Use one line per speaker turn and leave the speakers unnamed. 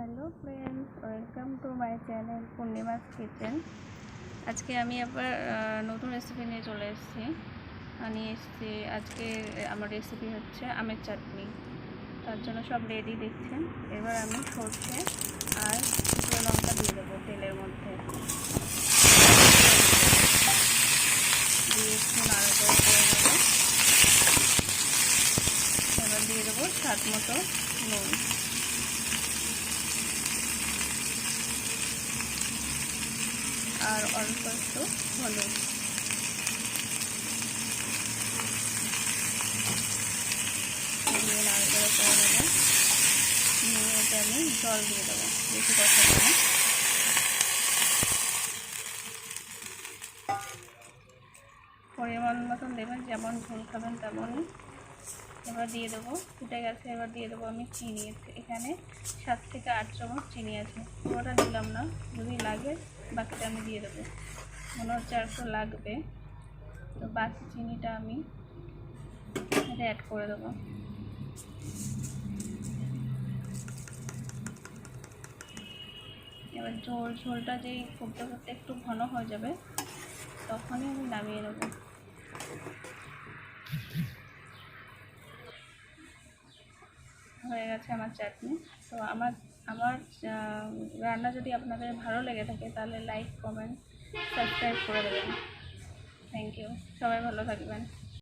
Hello friends, welcome to my channel Purnima's kitchen. আজকে আমি আবার নতুন রেসিপি নিয়ে চলে এসেছি। আজকে আমার রেসিপি হচ্ছে আমের চাটনি। তার জন্য সব রেডি দেখছেন। এবার আমি সর্ষে আর শুকনো লঙ্কা দিয়ে দেবো তেলের মধ্যে, দিয়ে একটু নাড়াচাড়া করে দেবো। এবার দিয়ে দেবো স্বাদ মতো নুন, আর অল্প একটু হলুদ। দিয়ে নাড়াচাড়া করে নেবো। নিয়ে এতে আমি জল দিয়ে দেবো, বেশি কষা করে। পরিমাণ মতন দেবেন, যেমন ঝোল খাবেন তেমনই। এবার দিয়ে দেবো, ফুটে গেছে। এবার দিয়ে দেবো আমি চিনি। এখানে 7 থেকে 8 চামচ চিনি আছে, পুরোটা দিলাম না, যদি লাগে বাকিটা আমি দিয়ে দেবো। মনে হচ্ছে আর একটু লাগবে, তো বাকি চিনিটা আমি এতে অ্যাড করে দেবো। এবার ঝোলটা যেই ফুটতে ফুটতে একটু ঘন হয়ে যাবে, তখনই আমি নামিয়ে নেবো। হয়ে গেছে আমার চাটনি। তো আমার রান্না যদি আপনাদের ভালো লেগে থাকে তাহলে লাইক, কমেন্ট, সাবস্ক্রাইব করে দেবেন। Thank you. সবাই ভালো থাকবেন।